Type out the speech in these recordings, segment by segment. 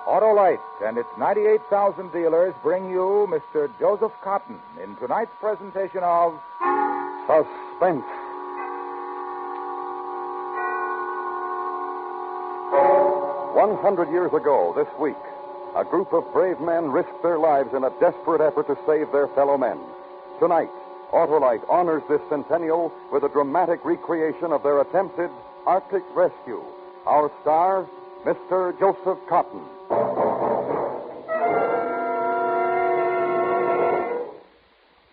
Autolite and its 98,000 dealers bring you Mr. Joseph Cotton in tonight's presentation of Suspense. $100 ago this week, a group of brave men risked their lives in a desperate effort to save their fellow men. Tonight, Autolite honors this centennial with a dramatic recreation of their attempted Arctic rescue. Our star, Mr. Joseph Cotton.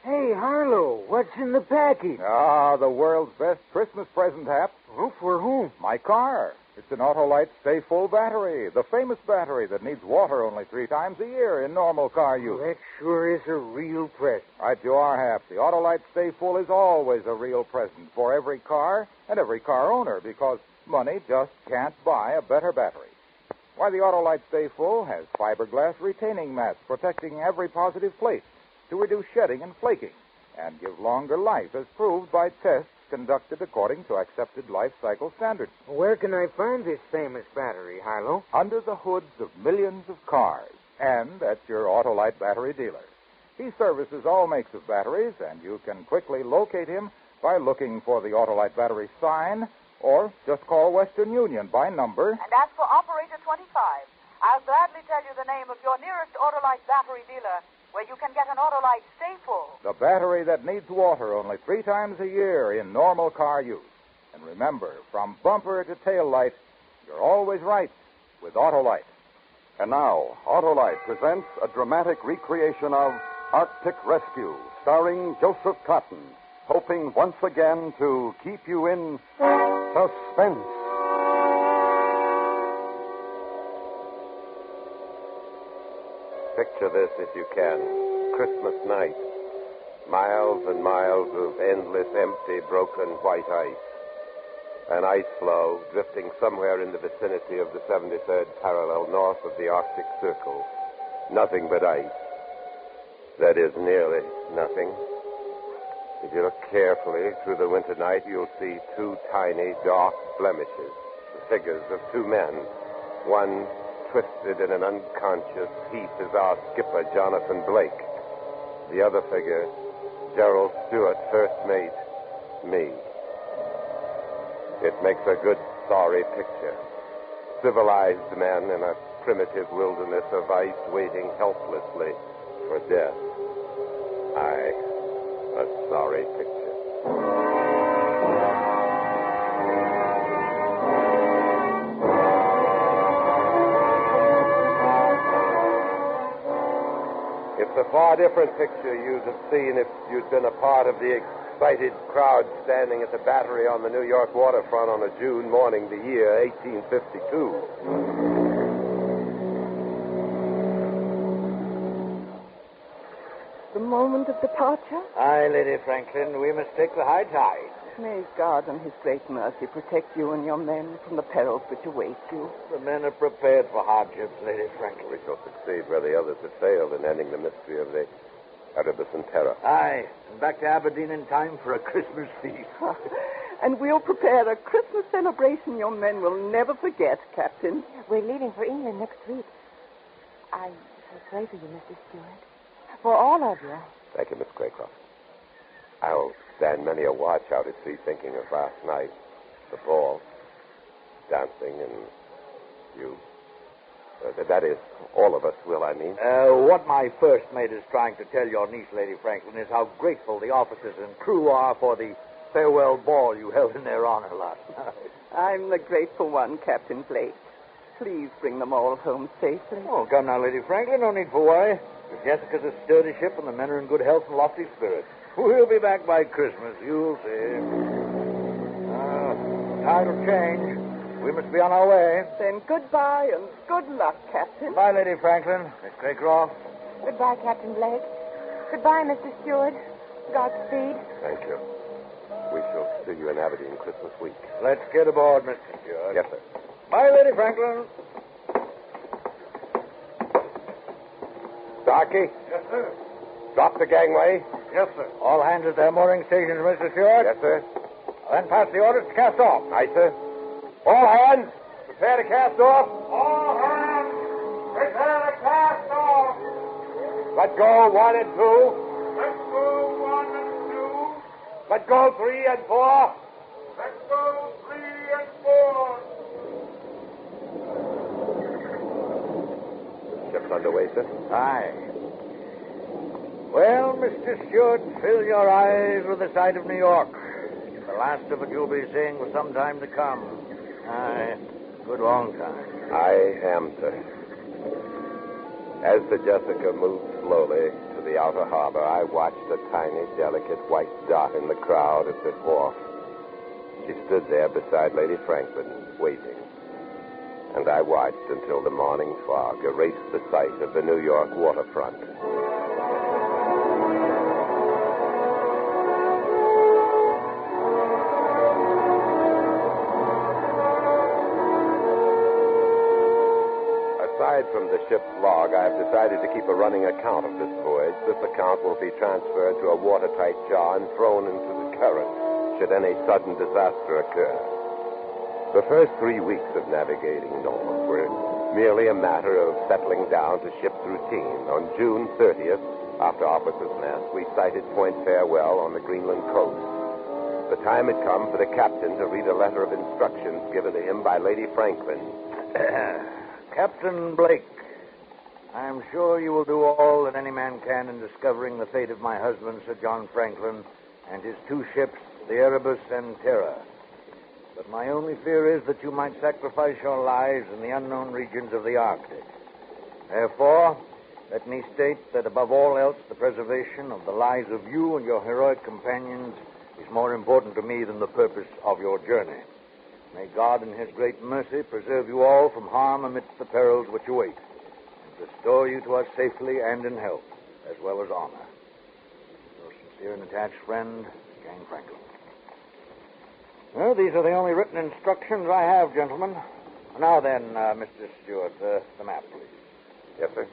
Hey, Harlow, what's in the package? the world's best Christmas present, Hap. Oh, for whom? My car. It's an Autolite Stay Full battery, the famous battery that needs water only 3 times a year in normal car use. That sure is a real present. Right you are, Hap. The Autolite Stay Full is always a real present for every car and every car owner because money just can't buy a better battery. Why, the Autolite Stay Full has fiberglass retaining mats protecting every positive plate to reduce shedding and flaking and give longer life as proved by tests conducted according to accepted life cycle standards. Where can I find this famous battery, Harlow? Under the hoods of millions of cars and at your Autolite battery dealer. He services all makes of batteries, and you can quickly locate him by looking for the Autolite battery sign or just call Western Union by number. And ask for Operator 25. I'll gladly tell you the name of your nearest Autolite battery dealer where you can get an Autolite Stay Full. The battery that needs water only 3 times a year in normal car use. And remember, from bumper to tail light, you're always right with Autolite. And now, Autolite presents a dramatic recreation of Arctic Rescue, starring Joseph Cotton, hoping once again to keep you in suspense. Picture this if you can. Christmas night. Miles and miles of endless, empty, broken white ice. An ice floe drifting somewhere in the vicinity of the 73rd parallel north of the Arctic Circle. Nothing but ice. That is, nearly nothing. If you look carefully through the winter night, you'll see 2 tiny, dark blemishes. The figures of 2 men. One twisted in an unconscious heap is our skipper, Jonathan Blake. The other figure, Gerald Stewart, first mate, me. It makes a good, sorry picture. Civilized men in a primitive wilderness of ice waiting helplessly for death. Aye, a sorry picture. It's a far different picture you'd have seen if you'd been a part of the excited crowd standing at the battery on the New York waterfront on a June morning, the year 1852. The moment of departure? Aye, Lady Franklin, we must take the high tide. May God in his great mercy protect you and your men from the perils which await you. The men are prepared for hardships, Lady Franklin. We shall succeed where the others have failed in ending the mystery of the Erebus and Terror. Aye, and back to Aberdeen in time for a Christmas feast. And we'll prepare a Christmas celebration your men will never forget, Captain. We're leaving for England next week. I'm so sorry for you, Mr. Stewart. For all of you. Thank you, Miss Craycroft. I'll stand many a watch out at sea thinking of last night, the ball, dancing, and you. That is, all of us will, I mean. What my first mate is trying to tell your niece, Lady Franklin, is how grateful the officers and crew are for the farewell ball you held in their honor last night. I'm the grateful one, Captain Blake. Please bring them all home safely. Oh, come now, Lady Franklin, no need for worry. If Jessica's a sturdy ship and the men are in good health and lofty spirits. We'll be back by Christmas, you'll see. Tide will change. We must be on our way. Then goodbye and good luck, Captain. Goodbye, Lady Franklin. Miss Craycroft. Goodbye, Captain Blake. Goodbye, Mr. Stewart. Godspeed. Thank you. We shall see you in Aberdeen Christmas week. Let's get aboard, Mr. Stewart. Yes, sir. Bye, Lady Franklin. Darky? Yes, sir. Drop the gangway. Yes, sir. All hands at their mooring stations, Mr. Stewart. Yes, sir. Then pass the orders to cast off. Aye, sir. All hands, prepare to cast off. All hands, Let go 1 and 2. Let go 1 and 2. Let go 3 and 4. Let go 3 and 4. Ship's underway, sir. Aye. Well, Mr. Stewart, fill your eyes with the sight of New York. The last of it you'll be seeing for some time to come. Aye, good long time. I am, sir. As the Jessica moved slowly to the outer harbor, I watched a tiny, delicate white dot in the crowd at the wharf. She stood there beside Lady Franklin, waiting. And I watched until the morning fog erased the sight of the New York waterfront. Aside from the ship's log, I've decided to keep a running account of this voyage. This account will be transferred to a watertight jar and thrown into the current should any sudden disaster occur. The first 3 weeks of navigating north were merely a matter of settling down to ship's routine. On June 30th, after officers' mess, we sighted Point Farewell on the Greenland coast. The time had come for the captain to read a letter of instructions given to him by Lady Franklin. Captain Blake, I'm sure you will do all that any man can in discovering the fate of my husband, Sir John Franklin, and his 2 ships, the Erebus and Terror. But my only fear is that you might sacrifice your lives in the unknown regions of the Arctic. Therefore, let me state that above all else, the preservation of the lives of you and your heroic companions is more important to me than the purpose of your journey. May God in his great mercy preserve you all from harm amidst the perils which await, and restore you to us safely and in health, as well as honor. Your sincere and attached friend, Jane Franklin. Well, these are the only written instructions I have, gentlemen. Now then, Mr. Stewart, the map, please. Yes, sir.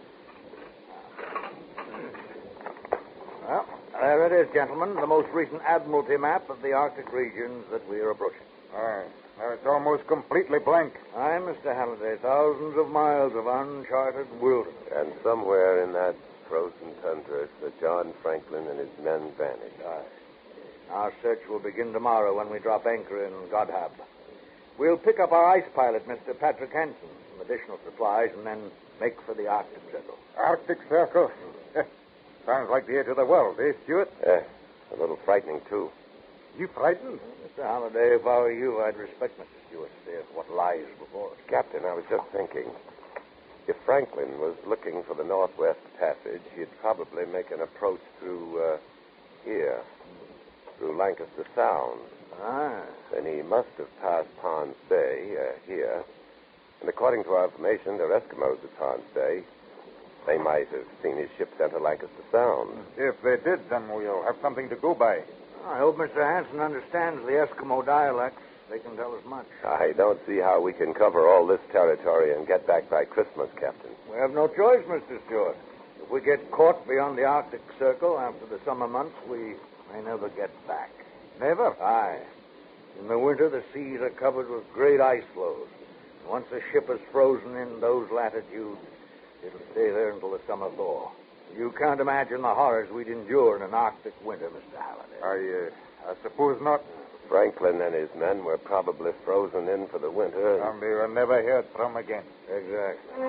Well, there it is, gentlemen, the most recent Admiralty map of the Arctic regions that we are approaching. Aye. Now, it's almost completely blank. Aye, Mr. Halliday, thousands of miles of uncharted wilderness. And somewhere in that frozen tundra, Sir John Franklin and his men vanished. Aye. Our search will begin tomorrow when we drop anchor in Godhab. We'll pick up our ice pilot, Mr. Patrick Hansen, some additional supplies, and then make for the Arctic Circle. Arctic Circle? Sounds like the edge of the world, eh, Stuart? A little frightening, too. You frightened? Mr. Halliday, if I were you, I'd respect Mr. Stewart to see what lies before us. Captain, I was just thinking. If Franklin was looking for the Northwest Passage, he'd probably make an approach through here, through Lancaster Sound. Ah. Then he must have passed Ponds Bay here. And according to our information, they're Eskimos at Ponds Bay. They might have seen his ship enter Lancaster Sound. If they did, then we'll have something to go by. I hope Mr. Hansen understands the Eskimo dialects. They can tell us much. I don't see how we can cover all this territory and get back by Christmas, Captain. We have no choice, Mr. Stewart. If we get caught beyond the Arctic Circle after the summer months, we may never get back. Never? Aye. In the winter, the seas are covered with great ice floes. And once a ship is frozen in those latitudes, it'll stay there until the summer thaw. You can't imagine the horrors we'd endure in an Arctic winter, Mr. Halliday. I suppose not. Franklin and his men were probably frozen in for the winter. And they were never heard from again. Exactly.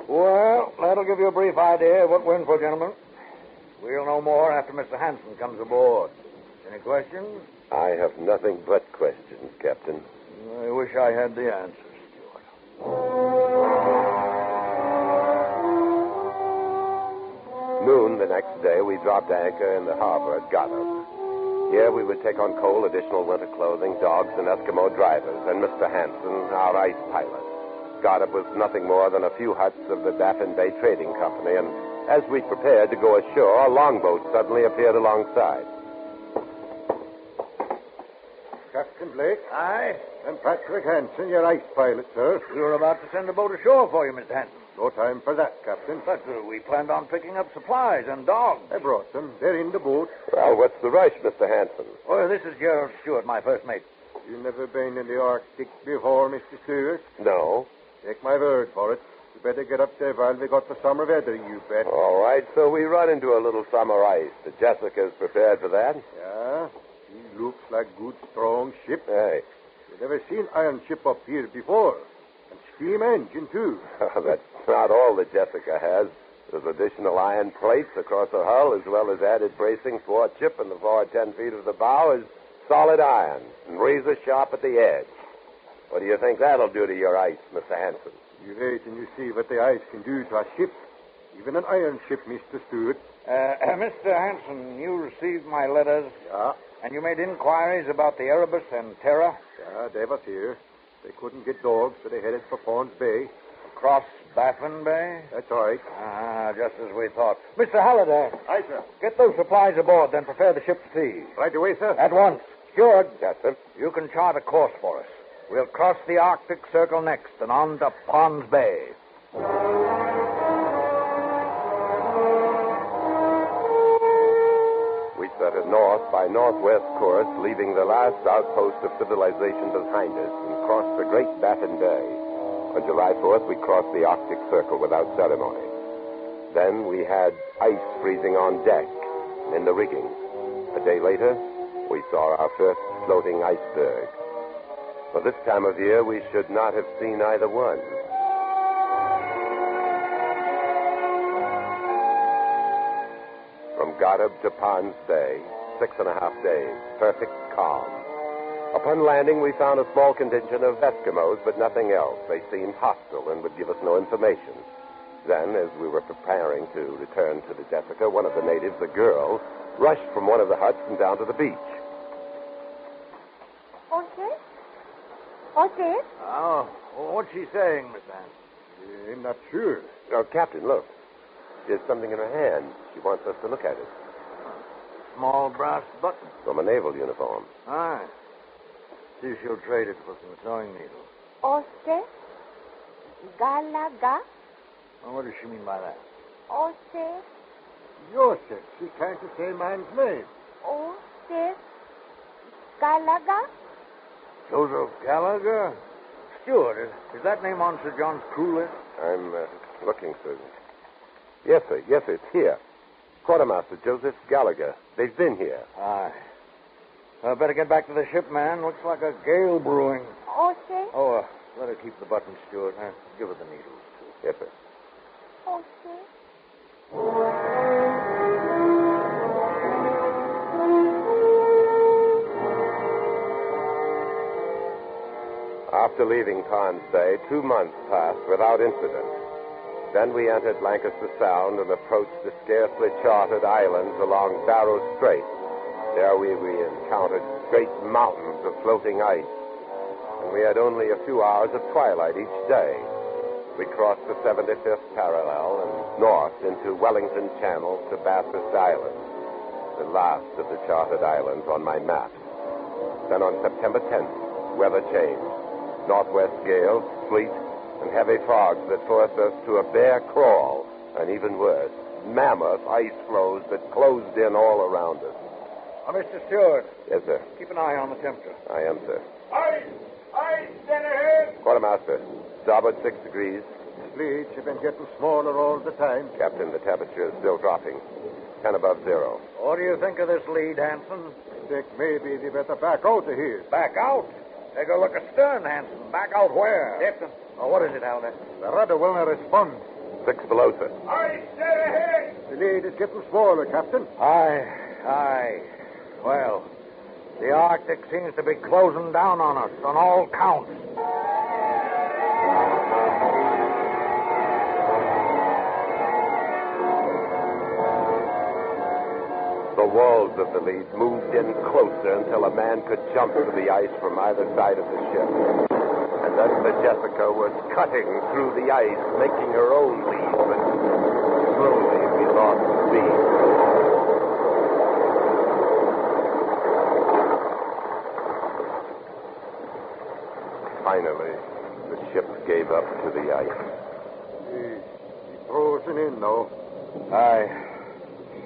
Well, that'll give you a brief idea of what we're in for, gentlemen. We'll know more after Mr. Hansen comes aboard. Any questions? I have nothing but questions, Captain. I wish I had the answers, Stuart. Noon the next day, we dropped anchor in the harbor at Godhab. Here we would take on coal, additional winter clothing, dogs, and Eskimo drivers, and Mr. Hansen, our ice pilot. Godhab was nothing more than a few huts of the Baffin Bay Trading Company, and as we prepared to go ashore, a longboat suddenly appeared alongside. Captain Blake? Aye? And Patrick Hansen, your ice pilot, sir. We were about to send a boat ashore for you, Mr. Hansen. No time for that, Captain. But we planned on picking up supplies and dogs. I brought them. They're in the boat. Well, what's the rush, Mr. Hansen? Oh, this is Gerald Stewart, my first mate. You never been in the Arctic before, Mr. Stewart? No. Take my word for it. You better get up there while we got the summer weather, you bet. All right, so we run into a little summer ice. The Jessica's prepared for that? Yeah, he looks like good, strong ship. Hey. You never seen iron ship up here before. And steam engine, too. That's not all the Jessica has. There's additional iron plates across the hull, as well as added bracing for chip in the forward 10 feet of the bow is solid iron and razor sharp at the edge. What do you think that'll do to your ice, Mr. Hanson? You wait and you see what the ice can do to a ship. Even an iron ship, Mr. Stewart. Mr. Hanson, you received my letters. Yeah. And you made inquiries about the Erebus and Terra? Yeah, they was here. They couldn't get dogs, so they headed for Pond's Bay. Across Baffin Bay? That's right. Just as we thought. Mr. Halliday. Aye, sir. Get those supplies aboard, then prepare the ship to sea. Right away, sir. At once. Steward. Yes, sir. You can chart a course for us. We'll cross the Arctic Circle next and on to Pond's Bay. We set a north by northwest course, leaving the last outpost of civilization behind us, and crossed the Great Baffin Bay. On July 4th, we crossed the Arctic Circle without ceremony. Then we had ice freezing on deck in the rigging. A day later, we saw our first floating iceberg. For this time of year, we should not have seen either one. From Goddard to Pond's Bay, 6.5 days, perfect calm. Upon landing, we found a small contingent of Eskimos, but nothing else. They seemed hostile and would give us no information. Then, as we were preparing to return to the Jessica, one of the natives, a girl, rushed from one of the huts and down to the beach. What's it? Oh, what's she saying, Miss Anne? I'm not sure. Oh, Captain, look. There's something in her hand. She wants us to look at it. Small brass button. From a naval uniform. Aye. See if she'll trade it for some sewing needles. Oste? Galaga? Well, what does she mean by that? Oste? Joseph. She can't say man's name. Oste? Galaga? Joseph Gallagher? Steward, is that name on Sir John's crew list? I'm looking, sir. Yes, sir. Yes, sir. It's here. Quartermaster Joseph Gallagher. They've been here. Aye. Better get back to the ship, man. Looks like a gale brewing. Oste? Oh, let her keep the button, Steward. Give her the needles, too. Yes, sir. Oste? After leaving Pond's Bay, 2 months passed without incident. Then we entered Lancaster Sound and approached the scarcely charted islands along Barrow Strait. There we encountered great mountains of floating ice, and we had only a few hours of twilight each day. We crossed the 75th parallel and north into Wellington Channel to Bathurst Island, the last of the charted islands on my map. Then on September 10th, weather changed. Northwest gales, sleet, and heavy fogs that forced us to a bare crawl, and even worse, mammoth ice floes that closed in all around us. Mr. Steward. Yes, sir. Keep an eye on the temperature. I am, sir. Ice! Ice! Dead ahead! Quartermaster, starboard 6 degrees. Leads have been getting smaller all the time. Captain, the temperature is still dropping. 10 above zero. What do you think of this lead, Hanson? I think maybe they better back out of here. Back out? Take a look astern, Hanson. Back out where? Captain. Oh, what is it, Halliday? The rudder will not respond. 6 below, sir. Ice! Dead ahead! The lead is getting smaller, Captain. Aye. Well, the Arctic seems to be closing down on us on all counts. The walls of the lead moved in closer until a man could jump to the ice from either side of the ship. And then the Jessica was cutting through the ice, making her own lead, but slowly we lost speed. Finally, the ship gave up to the ice. He's frozen in now. Aye.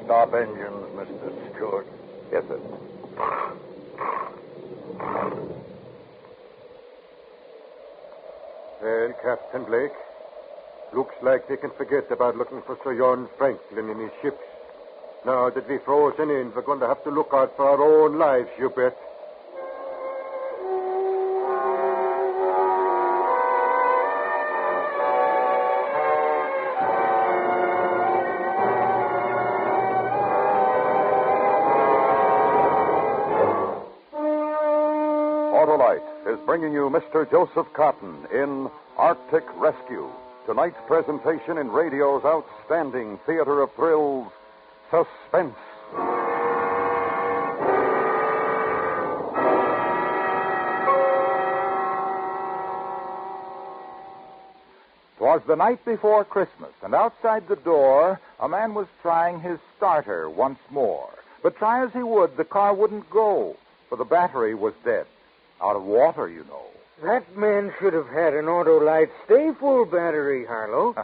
Stop engines, Mr. Stewart. Yes, sir. Well, Captain Blake, Looks like they can forget about looking for Sir John Franklin in his ships. Now that we're frozen in, we're going to have to look out for our own lives, you bet. Autolite is bringing you Mr. Joseph Cotton in Arctic Rescue, tonight's presentation in radio's outstanding theater of thrills, Suspense. 'Twas the night before Christmas, and outside the door, a man was trying his starter once more. But try as he would, the car wouldn't go, for the battery was dead. Out of water, you know. That man should have had an Autolite Stay Full battery, Harlow.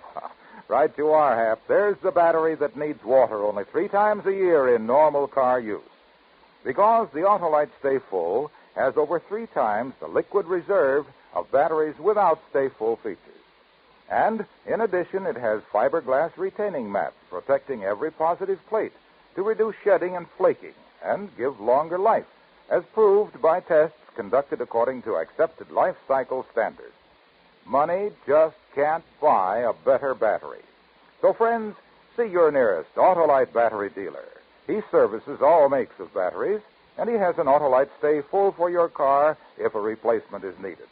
Right you are, Hap. There's the battery that needs water only 3 times a year in normal car use. Because the Autolite Stay Full has over 3 times the liquid reserve of batteries without Stay Full features. And, in addition, it has fiberglass retaining mats protecting every positive plate to reduce shedding and flaking and give longer life, as proved by tests conducted according to accepted life cycle standards. Money just can't buy a better battery. So, friends, see your nearest Autolite battery dealer. He services all makes of batteries, and he has an Autolite Stay Full for your car if a replacement is needed.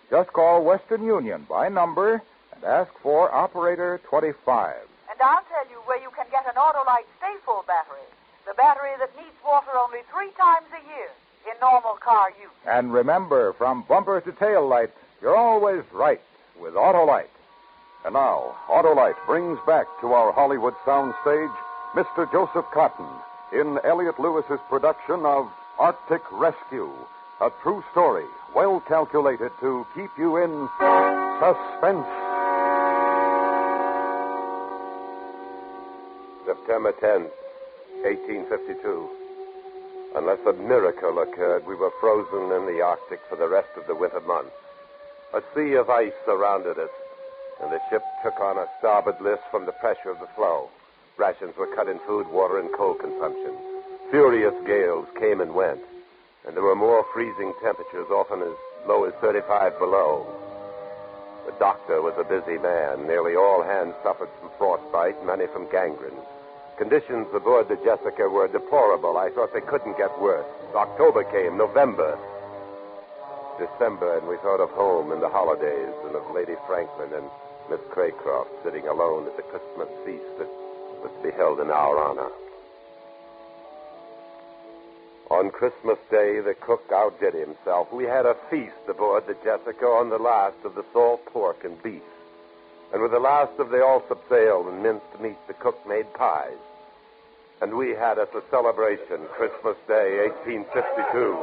Just call Western Union by number and ask for Operator 25. And I'll tell you where you can get an Autolite Stay Full battery. The battery that needs water only 3 times a year in normal car use. And remember, from bumper to tail light, you're always right with Autolite. And now, Autolite brings back to our Hollywood soundstage Mr. Joseph Cotton in Elliot Lewis's production of Arctic Rescue, a true story well calculated to keep you in suspense. September 10th, 1852. Unless a miracle occurred, we were frozen in the Arctic for the rest of the winter months. A sea of ice surrounded us, and the ship took on a starboard list from the pressure of the floe. Rations were cut in food, water, and coal consumption. Furious gales came and went, and there were more freezing temperatures, often as low as 35 below. The doctor was a busy man. Nearly all hands suffered from frostbite, many from gangrene. Conditions aboard the Jessica were deplorable. I thought they couldn't get worse. October came, November, December, and we thought of home and the holidays and of Lady Franklin and Miss Craycroft sitting alone at the Christmas feast that was to be held in our honor. On Christmas Day, the cook outdid himself. We had a feast aboard the Jessica on the last of the salt pork and beef. And with the last of the Alsop ale and minced meat, the cook made pies. And we had as a celebration Christmas Day, 1852.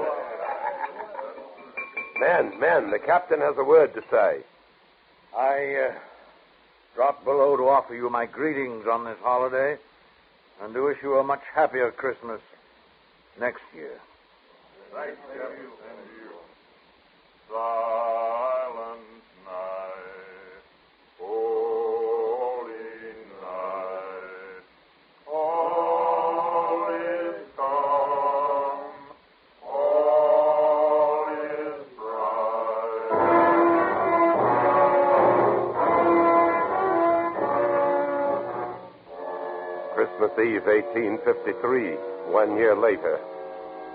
Men, the captain has a word to say. I dropped below to offer you my greetings on this holiday and to wish you a much happier Christmas next year. Thank you. Silent night, holy night, all is calm, all is bright. Christmas Eve, 1853, 1 year later.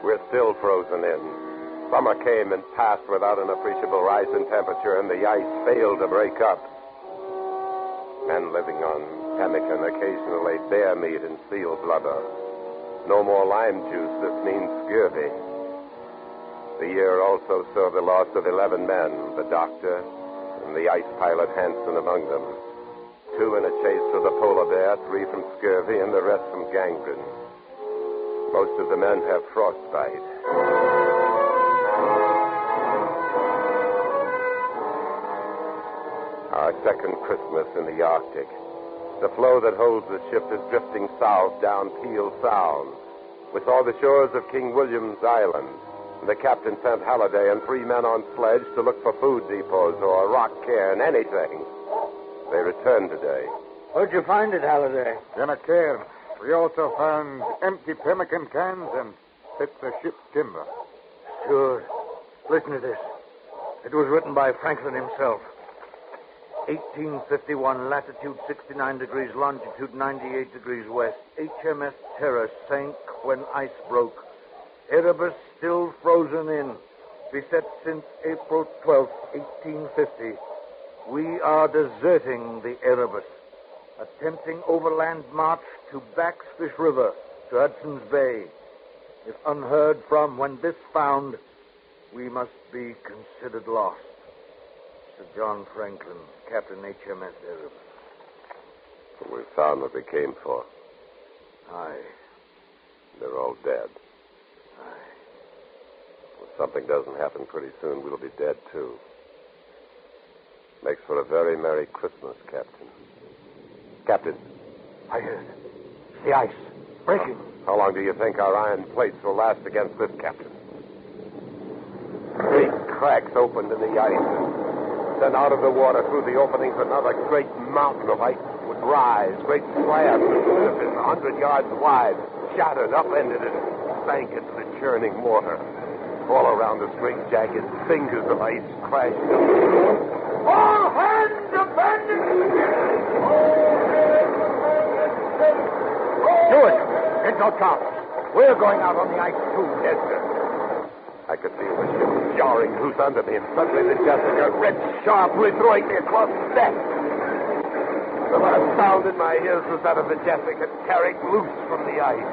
We're still frozen in. Summer came and passed without an appreciable rise in temperature, and the ice failed to break up. Men living on pemmican, occasionally bear meat and seal blubber. No more lime juice. This means scurvy. The year also saw the loss of 11 men, the doctor and the ice pilot Hansen among them. 2 in a chase for the polar bear, 3 from scurvy, and the rest from gangrene. Most of the men have frostbite. Our second Christmas in the Arctic. The floe that holds the ship is drifting south down Peel Sound. We saw the shores of King William's Island. The captain sent Halliday and 3 men on sledge to look for food depots or rock cairn, anything. They returned today. Where'd you find it, Halliday? In a cairn. We also found empty pemmican cans and bits of ship's timber. Sure. Listen to this. It was written by Franklin himself. 1851, latitude 69 degrees, longitude 98 degrees west. HMS Terror sank when ice broke. Erebus still frozen in. Beset since April 12th, 1850. We are deserting the Erebus. Attempting overland march to Baxfish River, to Hudson's Bay. If unheard from when this found, we must be considered lost. Sir John Franklin, Captain HMS Erebus. We found what we came for. Aye. They're all dead. Aye. If something doesn't happen pretty soon, we'll be dead, too. Makes for a very Merry Christmas, Captain. Captain. I heard. It's the ice. Breaking. How long do you think our iron plates will last against this, Captain? Great cracks opened in the ice. Then out of the water through the openings, another great mountain of ice would rise. Great slabs that have been 100 yards wide, shattered, upended, and sank into the churning water. All around us, great jagged fingers of ice crashed. All hands abandon! Do it! It's no chance. We're going out on the ice, too. Yes, sir. I could feel the ship jarring loose under me, and suddenly the Jessica, red sharply throwing me across the deck. The last sound in my ears was that of the Jessica tearing loose from the ice.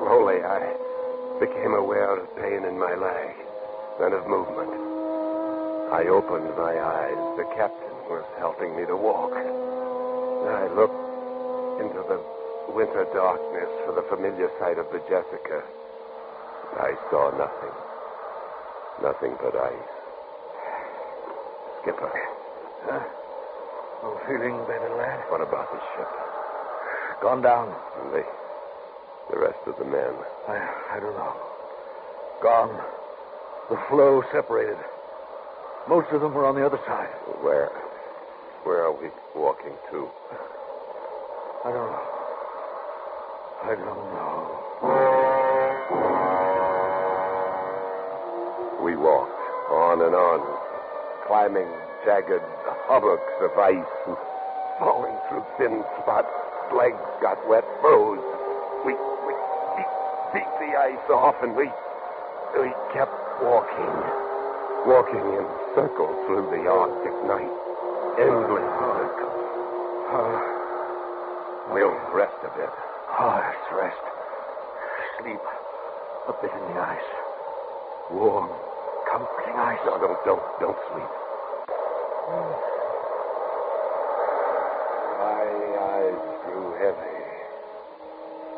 Slowly, I became aware of pain in my leg, then of movement. I opened my eyes. The captain was helping me to walk. I looked into the winter darkness for the familiar sight of the Jessica. I saw nothing. Nothing but ice. Skipper. Huh? Oh, feeling better, lad? What about the ship? Gone down. And the rest of the men? I don't know. Gone. The floe separated. Most of them were on the other side. Where are we walking to? I don't know. I don't know. We walked on and on, climbing jagged hummocks of ice and falling through thin spots. Legs got wet, froze. We beat the ice off, and we kept walking in circles through the Arctic night. Endless circles. We'll rest a bit. Let's rest. Sleep. A bit in the ice. Warm, comforting ice. No, don't sleep. My eyes grew heavy.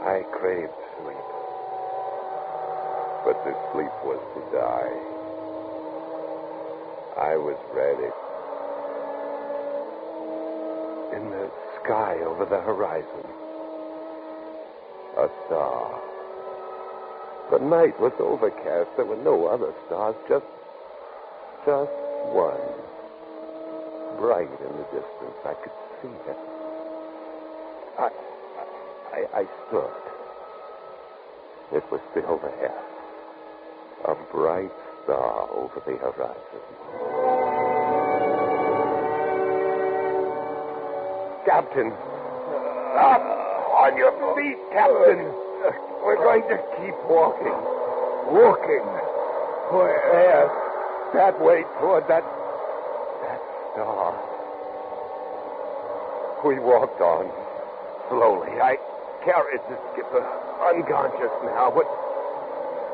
I craved sleep. But the sleep was to die. I was ready. In the sky over the horizon, a star. The night was overcast. There were no other stars, just one. Bright in the distance. I could see it. I stood. It was still there. A bright star over the horizon. Captain! Up! On your feet, Captain! We're going to keep walking. Walking? Where? That way toward that star. We walked on, slowly. I carried the skipper, unconscious now, but...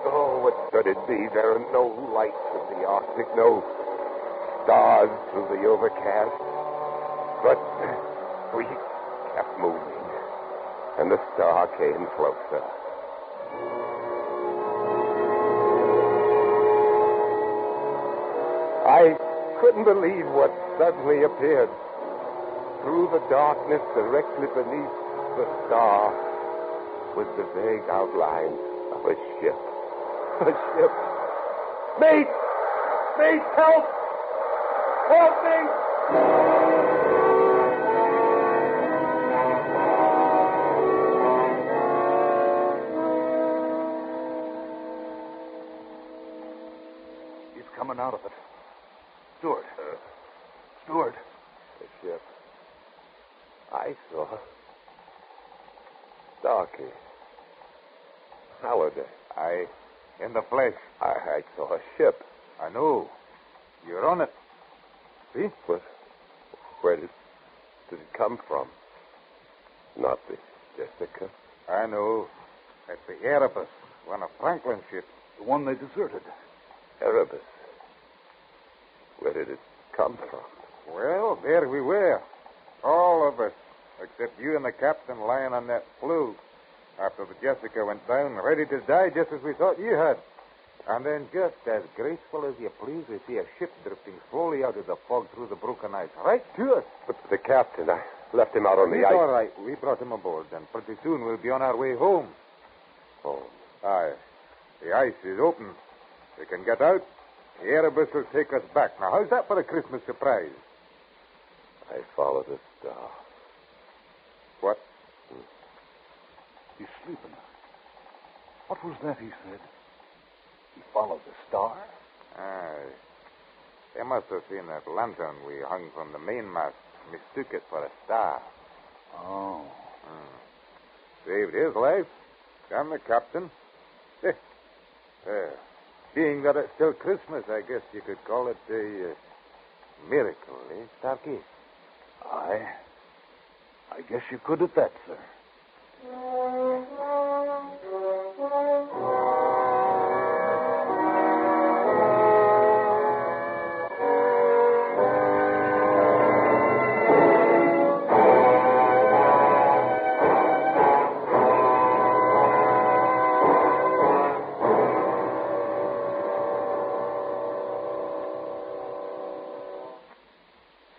Oh, what could it be? There are no lights in the Arctic, no stars through the overcast. But we kept moving, and the star came closer. I couldn't believe what suddenly appeared. Through the darkness directly beneath the star with the vague outline of a ship. A ship. Mate! Mate, help! Help me! Coming out of it. Steward. Steward. The ship. I saw. Starkey. Halliday. In the flesh. I saw a ship. I know. You're on it. See? But where did it come from? Not the Jessica. I know. That's the Erebus, one of Franklin's ships. The one they deserted. Erebus. Where did it come from? Well, there we were. All of us, except you and the captain lying on that flue after the Jessica went down, ready to die just as we thought you had. And then just as graceful as you please, we see a ship drifting slowly out of the fog through the broken ice, right to us. But the captain, I left him out on the He's ice. all right. We brought him aboard, and pretty soon we'll be on our way home. Home? Aye. The ice is open. We can get out. The Erebus will take us back. Now, how's that for a Christmas surprise? I followed a star. What? He's sleeping. What was that he said? He followed the star? Aye. They must have seen that lantern we hung from the mainmast. Mistook it for a star. Oh. Saved his life. And the captain. Being that it's still Christmas, I guess you could call it a miracle, eh, Starkey? I guess you could at that, sir.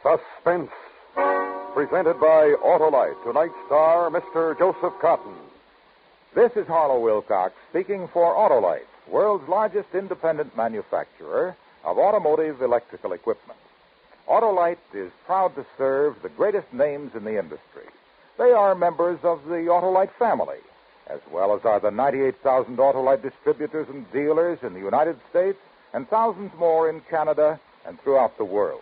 Suspense, presented by Autolite. Tonight's star, Mr. Joseph Cotton. This is Harlow Wilcox speaking for Autolite, world's largest independent manufacturer of automotive electrical equipment. Autolite is proud to serve the greatest names in the industry. They are members of the Autolite family, as well as are the 98,000 Autolite distributors and dealers in the United States and thousands more in Canada and throughout the world.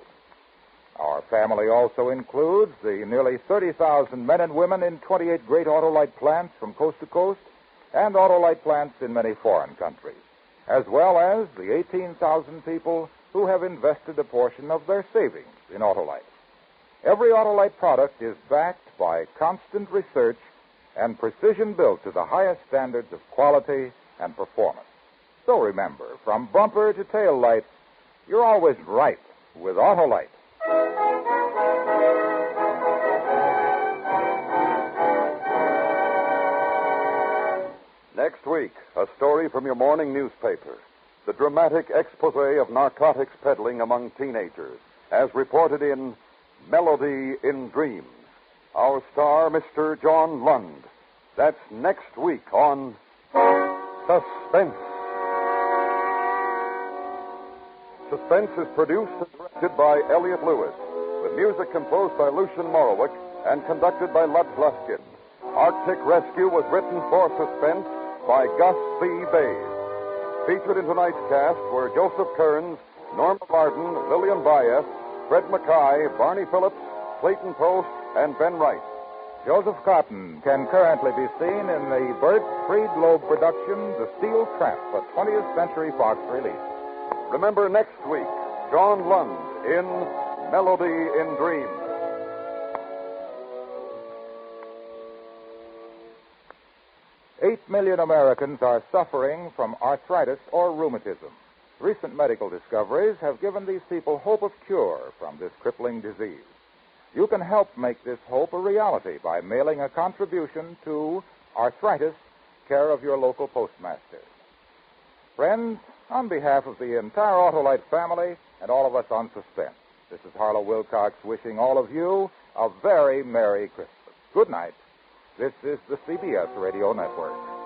Our family also includes the nearly 30,000 men and women in 28 great Autolite plants from coast to coast and Autolite plants in many foreign countries, as well as the 18,000 people who have invested a portion of their savings in Autolite. Every Autolite product is backed by constant research and precision built to the highest standards of quality and performance. So remember, from bumper to tail light, you're always right with Autolite. Next week, a story from your morning newspaper. The dramatic expose of narcotics peddling among teenagers, as reported in Melody in Dreams. Our star, Mr. John Lund. That's next week on Suspense. Suspense is produced and directed by Elliot Lewis, with music composed by Lucian Morowick and conducted by Lud Luskin. Arctic Rescue was written for Suspense by Gus C. Bays. Featured in tonight's cast were Joseph Kearns, Norma Martin, Lillian Baez, Fred Mackay, Barney Phillips, Clayton Post, and Ben Wright. Joseph Cotton can currently be seen in the Burt Friedloeb production, The Steel Trap, a 20th Century Fox release. Remember next week, John Lund in Melody in Dreams. Eight million Americans are suffering from arthritis or rheumatism. Recent medical discoveries have given these people hope of cure from this crippling disease. You can help make this hope a reality by mailing a contribution to Arthritis, care of your local postmaster. Friends, on behalf of the entire Autolite family and all of us on Suspense, this is Harlow Wilcox wishing all of you a very Merry Christmas. Good night. This is the CBS Radio Network.